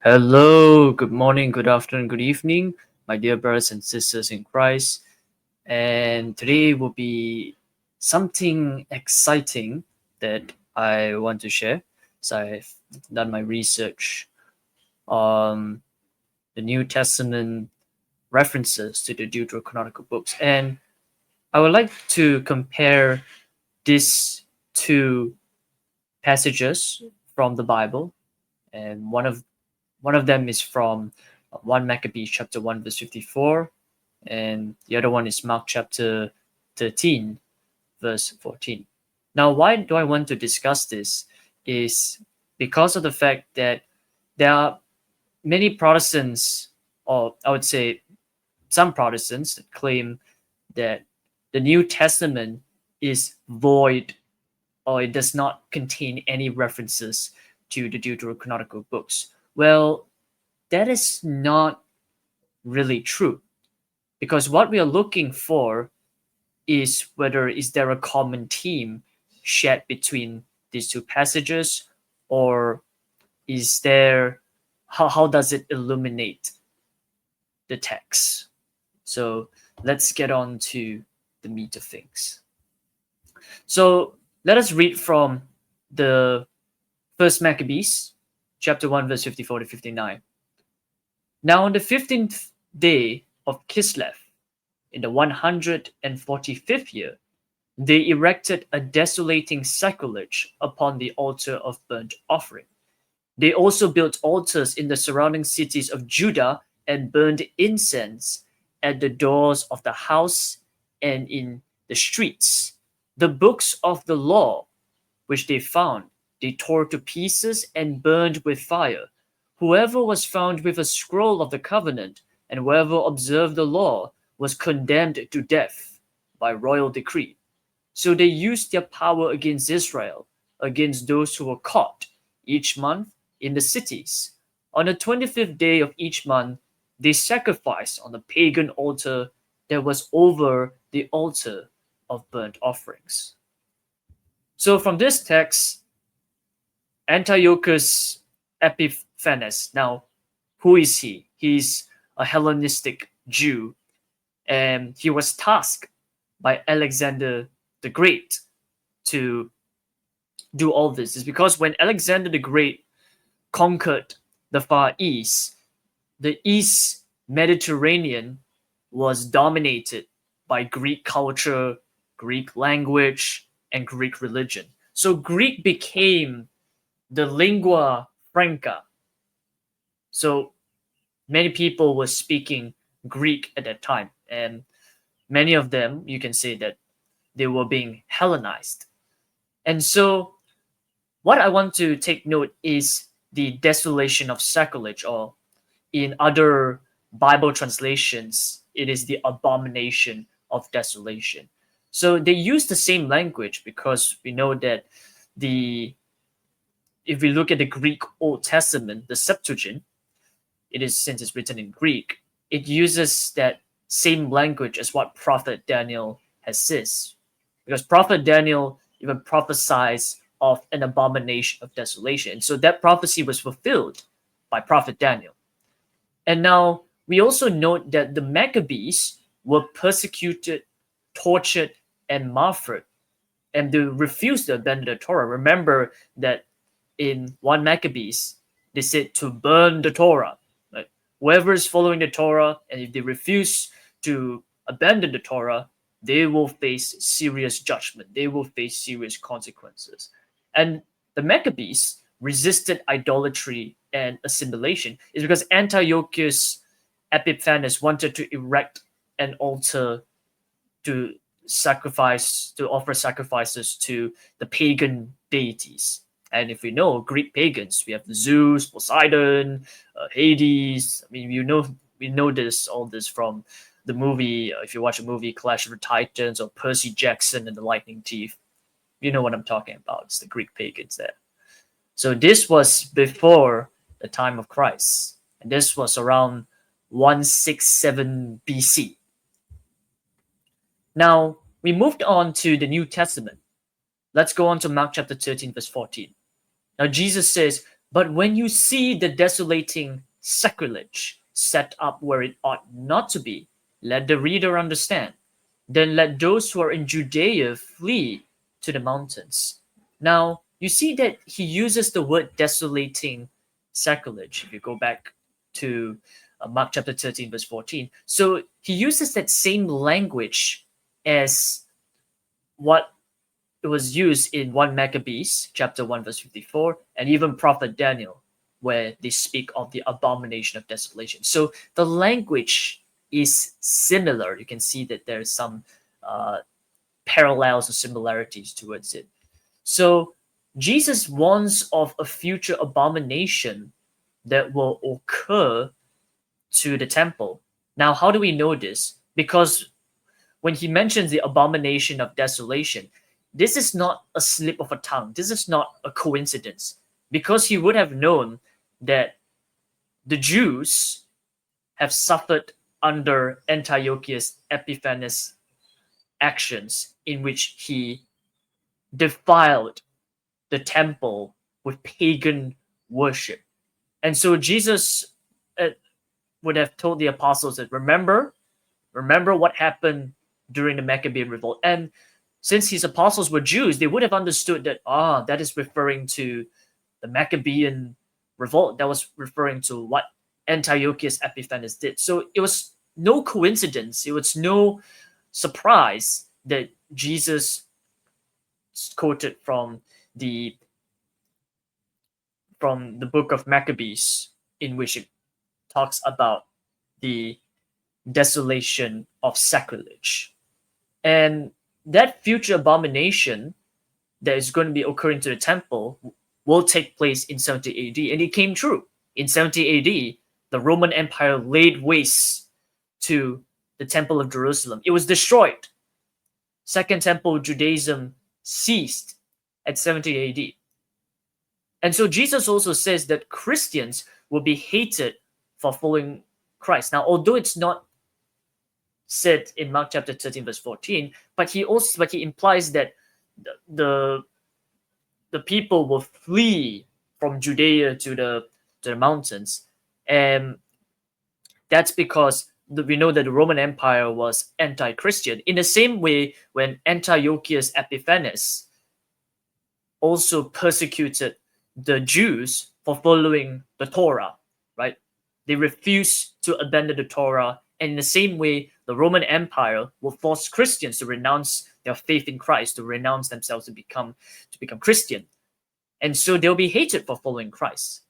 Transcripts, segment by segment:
Hello, good morning, good afternoon, good evening, my dear brothers and sisters in Christ. And today will be something exciting that I want to share. So I've done my research on the New Testament references to the Deuterocanonical books. And I would like to compare these two passages from the Bible. And one of them is from 1 Maccabees chapter 1 verse 54, and the other one is Mark chapter 13 verse 14. Now, why do I want to discuss this is because of the fact that there are many Protestants, or I would say some Protestants, that claim that the New Testament is void, or it does not contain any references to the Deuterocanonical books. Well, that is not really true, because what we are looking for is whether is there a common theme shared between these two passages, or is there how does it illuminate the text. So let's get on to the meat of things. So let us read from the first Maccabees chapter 1 verse 54 to 59. Now on the 15th day of Kislev, in the 145th year, they erected a desolating sacrilege upon the altar of burnt offering. They also built altars in the surrounding cities of Judah and burned incense at the doors of the house and in the streets. The books of the law, which they found, they tore to pieces and burned with fire. Whoever was found with a scroll of the covenant and whoever observed the law was condemned to death by royal decree. So they used their power against Israel, against those who were caught each month in the cities. On the 25th day of each month, they sacrificed on the pagan altar that was over the altar of burnt offerings. So from this text, Antiochus Epiphanes, now who is he? He's a Hellenistic Jew, and he was tasked by Alexander the Great to do all this. Is because when Alexander the Great conquered the Far East, the East Mediterranean was dominated by Greek culture, Greek language, and Greek religion. So Greek became the lingua franca. So many people were speaking Greek at that time, and many of them, you can say that they were being Hellenized. And so what I want to take note is the desolation of sacrilege, or in other Bible translations, it is the abomination of desolation. So they use the same language because we know that the if we look at the Greek Old Testament, the Septuagint, it is, since it's written in Greek, it uses that same language as what Prophet Daniel has says. Because Prophet Daniel even prophesies of an abomination of desolation. And so that prophecy was fulfilled by Prophet Daniel. And now we also note that the Maccabees were persecuted, tortured, and martyred, and they refused to abandon the Torah. Remember that in 1 Maccabees, they said to burn the Torah. Right? Whoever is following the Torah, and if they refuse to abandon the Torah, they will face serious judgment. They will face serious consequences. And the Maccabees resisted idolatry and assimilation is because Antiochus Epiphanes wanted to erect an altar to offer sacrifices to the pagan deities. And if we know Greek pagans, we have Zeus, Poseidon, Hades. I mean, we know all this from the movie. If you watch a movie, Clash of the Titans, or Percy Jackson and the Lightning Thief, you know what I'm talking about. It's the Greek pagans there. So this was before the time of Christ, and this was around 167 BC. Now we moved on to the New Testament. Let's go on to Mark chapter 13, verse 14. Now Jesus says, But when you see the desolating sacrilege set up where it ought not to be, let the reader understand. Then let those who are in Judea flee to the mountains. Now, you see that he uses the word desolating sacrilege. If you go back to Mark chapter 13, verse 14. So he uses that same language as what it was used in 1 Maccabees, chapter 1, verse 54, and even Prophet Daniel, where they speak of the abomination of desolation. So the language is similar. You can see that there's some uh, parallels or similarities towards it. So Jesus warns of a future abomination that will occur to the temple. Now, how do we know this? Because when he mentions the abomination of desolation, this is not a slip of a tongue. This is not a coincidence, because he would have known that the Jews have suffered under Antiochus Epiphanes' actions, in which he defiled the temple with pagan worship. And so Jesus would have told the apostles that remember what happened during the Maccabean revolt. And since his apostles were Jews, they would have understood that that is referring to the Maccabean revolt. That was referring to what Antiochus Epiphanes did. So it was no coincidence. It was no surprise that Jesus quoted from the book of Maccabees, in which it talks about the desolation of sacrilege. And that future abomination that is going to be occurring to the temple will take place in 70 AD. And it came true. In 70 AD, the Roman Empire laid waste to the Temple of Jerusalem. It was destroyed. Second Temple Judaism ceased at 70 AD. And so Jesus also says that Christians will be hated for following Christ. Now, although it's not said in Mark chapter 13, verse 14, but he implies that the people will flee from Judea to the mountains. And that's because we know that the Roman Empire was anti-Christian. In the same way, when Antiochus Epiphanes also persecuted the Jews for following the Torah, right? They refused to abandon the Torah. And in the same way, the Roman Empire will force Christians to renounce their faith in Christ, to renounce themselves to become Christian. And so they'll be hated for following Christ.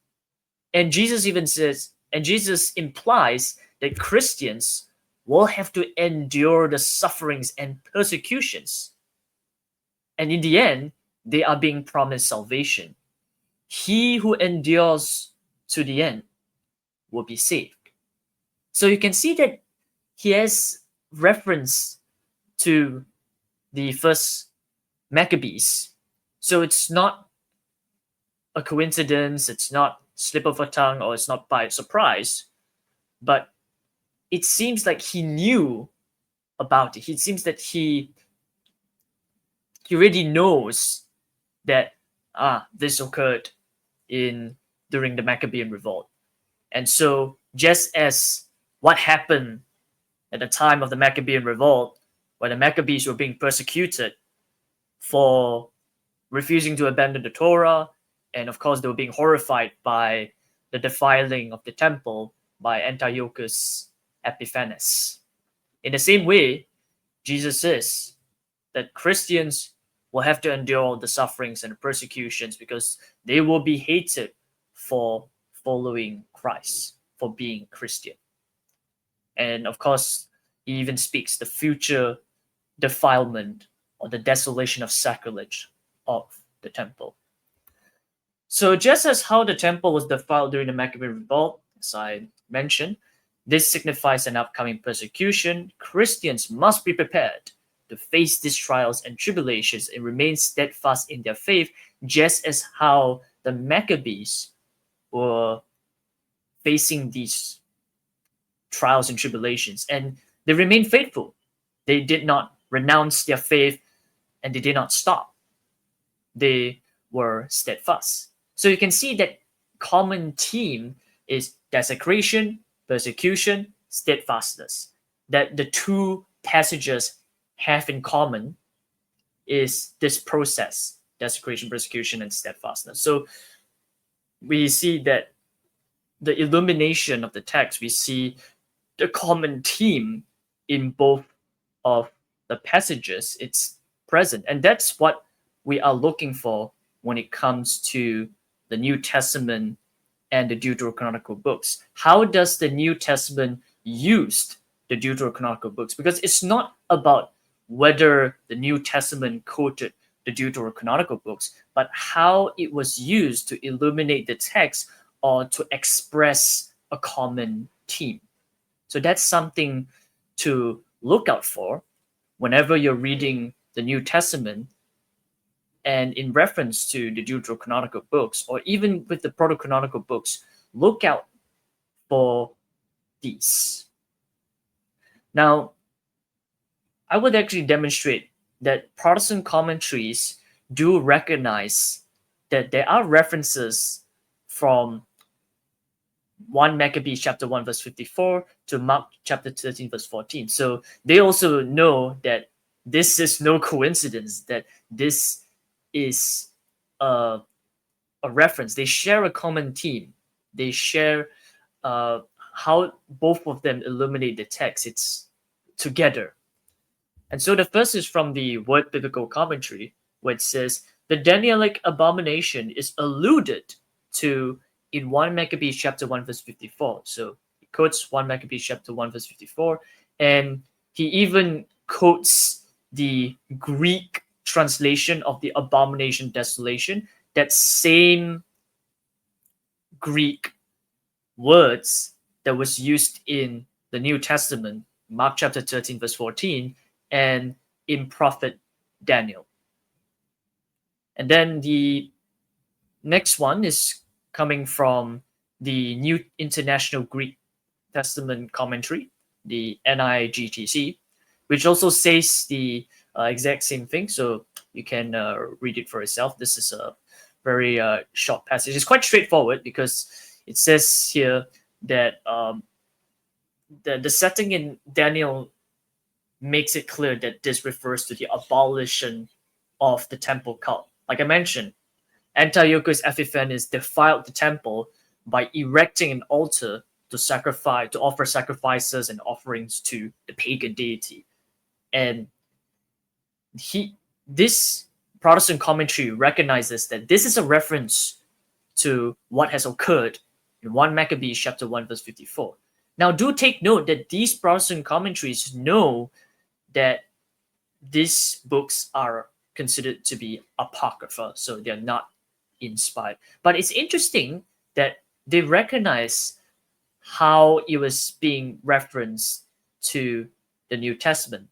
And Jesus implies that Christians will have to endure the sufferings and persecutions. And in the end, they are being promised salvation. He who endures to the end will be saved. So you can see that he has reference to the first Maccabees. So it's not a coincidence, it's not slip of a tongue, or it's not by surprise, but it seems like he knew about it. It seems that he already knows that this occurred during the Maccabean revolt. And so just as what happened at the time of the Maccabean revolt, when the Maccabees were being persecuted for refusing to abandon the Torah, and of course they were being horrified by the defiling of the temple by Antiochus Epiphanes. In the same way, Jesus says that Christians will have to endure the sufferings and the persecutions because they will be hated for following Christ, for being Christian. And of course, he even speaks the future defilement or the desolation of sacrilege of the temple. So just as how the temple was defiled during the Maccabean revolt, as I mentioned, this signifies an upcoming persecution. Christians must be prepared to face these trials and tribulations and remain steadfast in their faith, just as how the Maccabees were facing these trials and tribulations, and they remained faithful. They did not renounce their faith, and they did not stop. They were steadfast. So you can see that common theme is desecration, persecution, steadfastness. That the two passages have in common is this process: desecration, persecution, and steadfastness. So we see that the illumination of the text, we see the common theme in both of the passages. It's present, and that's what we are looking for when it comes to the New Testament and the Deuterocanonical books. How does the New Testament use the Deuterocanonical books? Because it's not about whether the New Testament quoted the Deuterocanonical books, but how it was used to illuminate the text or to express a common theme. So that's something to look out for whenever you're reading the New Testament, and in reference to the Deuterocanonical books, or even with the Protocanonical books. Look out for these. Now, I would actually demonstrate that Protestant commentaries do recognize that there are references from 1 Maccabees chapter 1 verse 54 to Mark chapter 13 verse 14. So they also know that this is no coincidence, that this is a reference. They share a common theme. They share how both of them illuminate the text. It's together. And so the first is from the Word Biblical Commentary, where it says, the Danielic abomination is alluded to in 1 Maccabees chapter 1 verse 54. So he quotes 1 Maccabees chapter 1 verse 54, and he even quotes the Greek translation of the abomination desolation, that same Greek words that was used in the New Testament, Mark chapter 13 verse 14, and in prophet Daniel. And then the next one is coming from the New International Greek Testament Commentary, the NIGTC, which also says the exact same thing. So you can read it for yourself. This is a very short passage. It's quite straightforward because it says here that the setting in Daniel makes it clear that this refers to the abolition of the temple cult. Like I mentioned, Antiochus Epiphanes defiled the temple by erecting an altar to offer sacrifices and offerings to the pagan deity. And this Protestant commentary recognizes that this is a reference to what has occurred in 1 Maccabees chapter 1 verse 54. Now do take note that these Protestant commentaries know that these books are considered to be apocrypha, so they're not inspired. But it's interesting that they recognize how it was being referenced to the New Testament.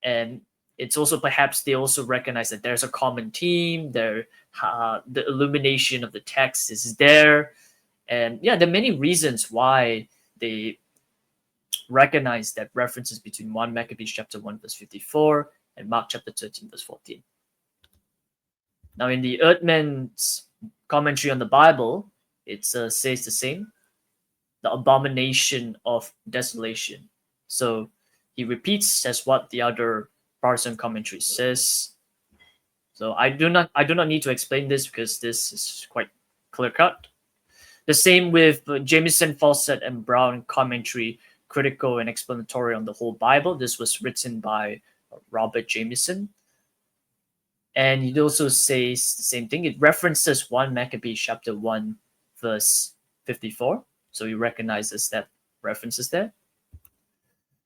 And it's also perhaps they also recognize that there's a common theme, the illumination of the text is there. And yeah, there are many reasons why they recognize that references between 1 Maccabees chapter 1 verse 54 and Mark chapter 13 verse 14. Now in the Erdman's commentary on the Bible, it says the same, the abomination of desolation. So he repeats as what the other Protestant commentary says. So I do not need to explain this because this is quite clear cut. The same with Jameson, Fawcett, and Brown commentary, critical and explanatory on the whole Bible. This was written by Robert Jameson. And it also says the same thing. It references 1 Maccabees chapter 1 verse 54. So he recognizes that references there.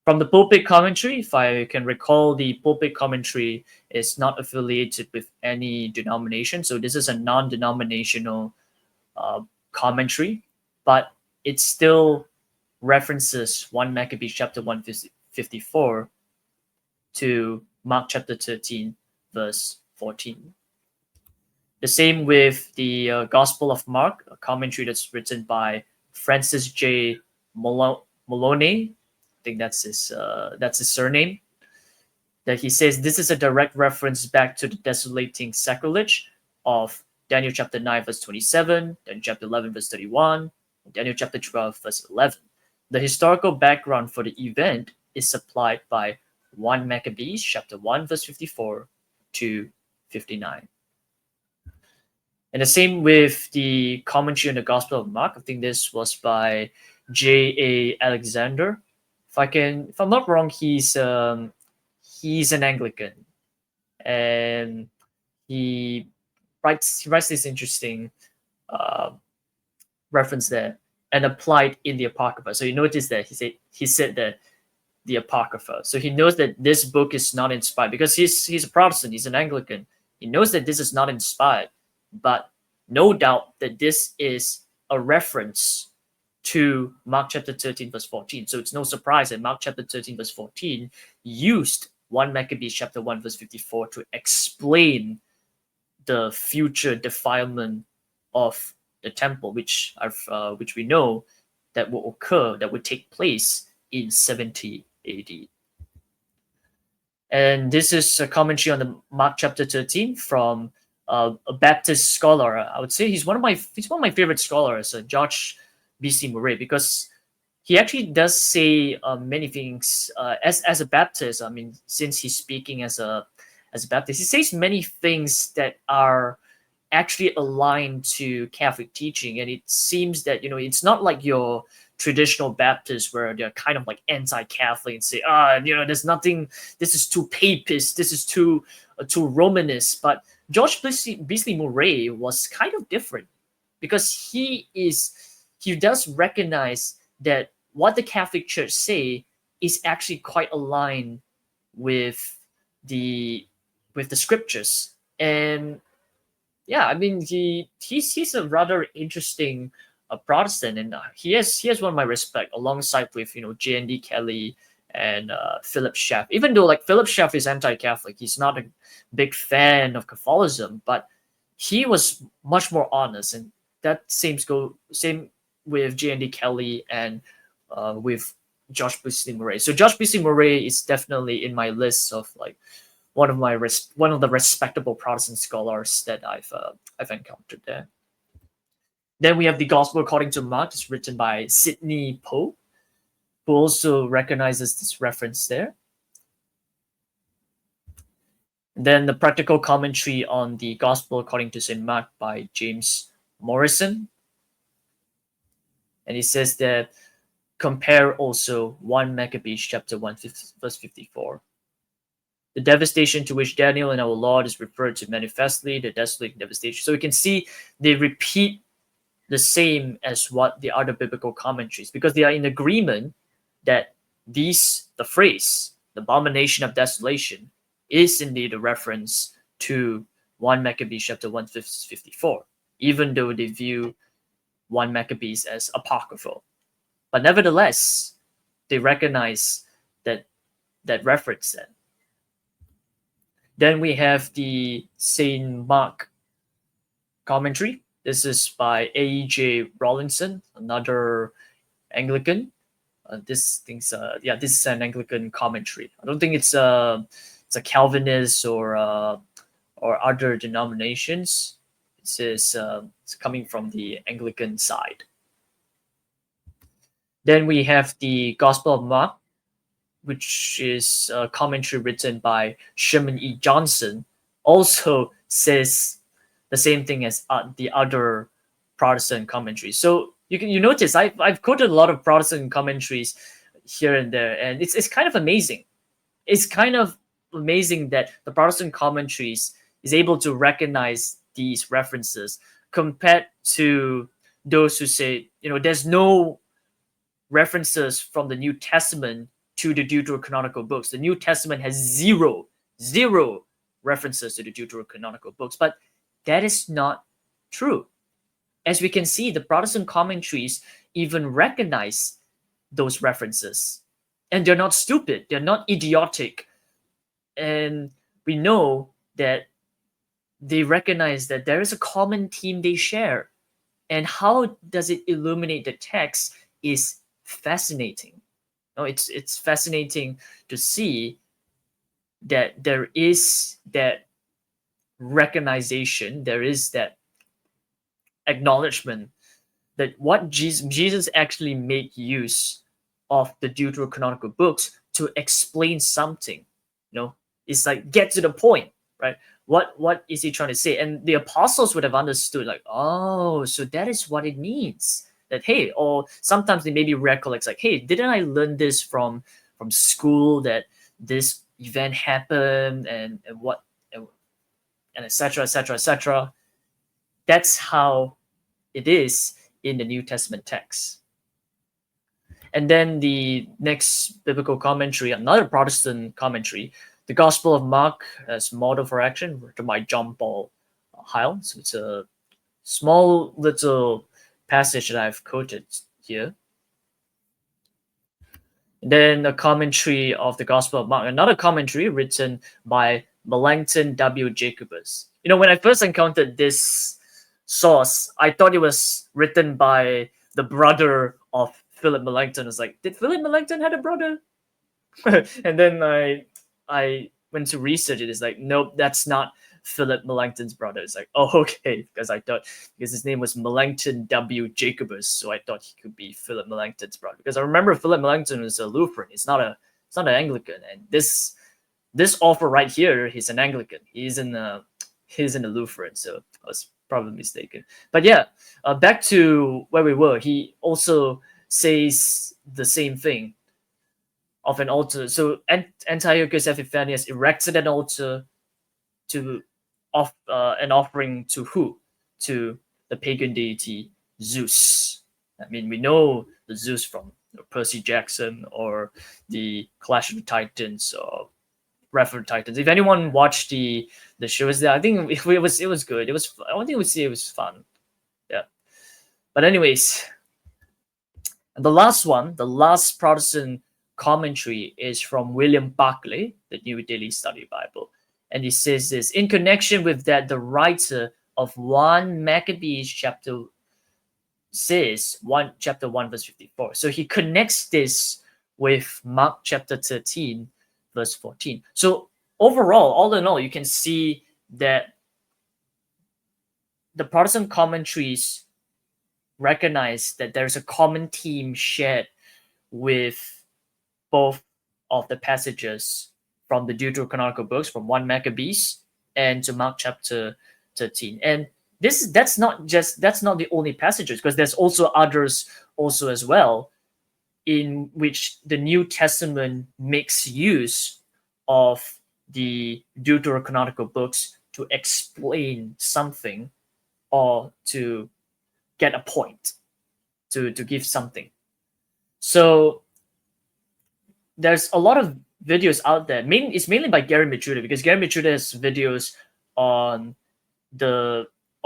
From the pulpit commentary, if I can recall, the pulpit commentary is not affiliated with any denomination. So this is a non-denominational commentary, but it still references 1 Maccabees chapter 1 54 to Mark chapter 13 verse 14. The same with the Gospel of Mark, a commentary that's written by Francis J. Maloney. I think that's his surname. That he says this is a direct reference back to the desolating sacrilege of Daniel chapter 9, verse 27, Daniel chapter 11, verse 31, and Daniel chapter 12, verse 11. The historical background for the event is supplied by 1 Maccabees chapter 1, verse 54 to 59. And the same with the commentary on the Gospel of Mark. I think this was by J.A. Alexander. If I'm not wrong, he's an Anglican, and he writes this interesting uh, reference there and applied in the Apocrypha. So you notice that he said that the Apocrypha. So he knows that this book is not inspired because he's a Protestant, he's an Anglican. He knows that this is not inspired, but no doubt that this is a reference to Mark chapter 13, verse 14. So it's no surprise that Mark chapter 13, verse 14 used 1 Maccabees chapter 1, verse 54 to explain the future defilement of the temple, which we know that will occur, that would take place in 70 AD. And this is a commentary on the Mark chapter 13 from a Baptist scholar. I would say he's one of my favorite scholars, George B.C. Murray, because he actually does say many things as a Baptist. I mean, since he's speaking as a Baptist, he says many things that are actually aligned to Catholic teaching, and it seems that it's not like your traditional Baptists where they're kind of like anti-Catholic and say, there's nothing. This is too papist. This is too Romanist. But George Beasley Murray was kind of different because he does recognize that what the Catholic Church say is actually quite aligned with the scriptures. And yeah, I mean he's a rather interesting Protestant, and he has one of my respect alongside with J.N.D. Kelly and Philip Schaff. Even though like Philip Schaff is anti-Catholic, he's not a big fan of Catholicism, but he was much more honest, and that same with J.N.D. Kelly and with Josh Beasley Murray. So Josh Beasley Murray is definitely in my list of like one of the respectable Protestant scholars that I've encountered there. Then we have the Gospel according to Mark, it's written by Sidney Poe, who also recognizes this reference there. Then the practical commentary on the Gospel according to St. Mark by James Morrison. And he says that compare also 1 Maccabees chapter 1, verse 54. The devastation to which Daniel and our Lord is referred to manifestly, the desolate devastation. So we can see they repeat the same as what the other biblical commentaries, because they are in agreement that the phrase, the abomination of desolation, is indeed a reference to 1 Maccabees chapter 1, verse 54, even though they view 1 Maccabees as apocryphal. But nevertheless, they recognize that reference then. Then we have the St. Mark commentary. This is by A.J. Rawlinson, another Anglican. This is an Anglican commentary. I don't think it's a Calvinist or other denominations. It's coming from the Anglican side. Then we have the Gospel of Mark, which is a commentary written by Sherman E. Johnson, also says the same thing as the other Protestant commentaries. So you notice I've quoted a lot of Protestant commentaries here and there, and it's kind of amazing. It's kind of amazing that the Protestant commentaries is able to recognize these references compared to those who say there's no references from the New Testament to the Deuterocanonical books. The New Testament has zero references to the Deuterocanonical books, but that is not true. As we can see, the Protestant commentaries even recognize those references, and they're not stupid, they're not idiotic, and we know that they recognize that there is a common theme they share, and how does it illuminate the text is fascinating. It's fascinating to see that there is that recognition, there is that acknowledgement that what Jesus actually made use of the Deuterocanonical books to explain something. You know, it's like get to the point, right? What is he trying to say? And the apostles would have understood, like, oh, so that is what it means. That hey, or sometimes they maybe recollect, like, hey, didn't I learn this from school that this event happened and what and etc etc etc. That's how it is in the New Testament text. And then the next biblical commentary, another Protestant commentary, the Gospel of Mark as Model for Action, written by John Paul Heil. So it's a small little passage that I've quoted here. And then a commentary of the Gospel of Mark, another commentary written by Melanchthon W. Jacobus. You know, when I first encountered this source, I thought it was written by the brother of Philip Melanchthon. I was like, did Philip Melanchthon had a brother? And then I went to research it. It's like, nope, that's not Philip Melanchthon's brother. It's like, oh, okay, because I thought because his name was Melanchthon W. Jacobus, so I thought he could be Philip Melanchthon's brother. Because I remember Philip Melanchthon was a Lutheran. It's not an Anglican. And this author right here, he's an Anglican. He's in a Lutheran. So I was probably mistaken. But yeah, back to where we were. He also says the same thing of an altar. So Antiochus Epiphanes erected an altar to an offering to who? To the pagan deity Zeus. I mean, we know the Zeus from Percy Jackson or the Clash of the Titans or Wrath of the Titans. If anyone watched the shows there, I think it was good. I don't think it was fun. Yeah. But anyways, the last Protestant commentary is from William Barclay, the New Daily Study Bible. And he says this, in connection with that, the writer of 1 Maccabees chapter 1 verse 54. So he connects this with Mark chapter 13 verse 14. So overall, all in all, you can see that the Protestant commentaries recognize that there's a common theme shared with both of the passages from the Deuterocanonical books, from 1 Maccabees and to Mark chapter 13. And that's not the only passages, because there's also others also as well, in which the New Testament makes use of the Deuterocanonical books to explain something or to get a point, to give something. So there's a lot of videos out there. It's mainly by Gary Michuta, because Gary Michuta has videos on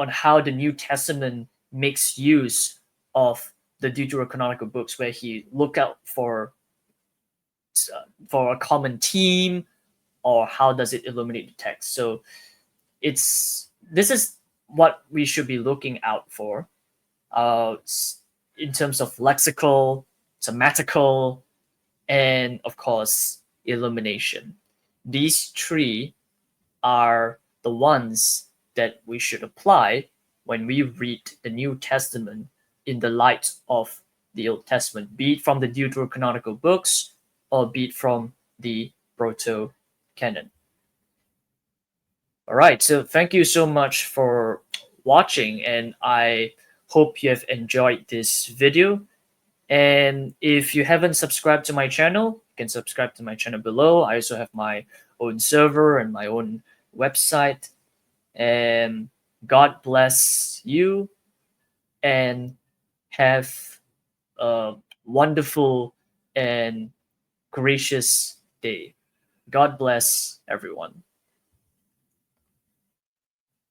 how the New Testament makes use of the Deuterocanonical books, where he look out for a common theme, or how does it illuminate the text. So this is what we should be looking out for, in terms of lexical, thematical, and of course illumination. These three are the ones that we should apply when we read the New Testament in the light of the Old Testament, be it from the Deuterocanonical books or be it from the Proto-Canon. All right, so thank you so much for watching, and I hope you have enjoyed this video. And if you haven't subscribed to my channel, you can subscribe to my channel below. I also have my own server and my own website. And God bless you, and have a wonderful and gracious day. God bless everyone.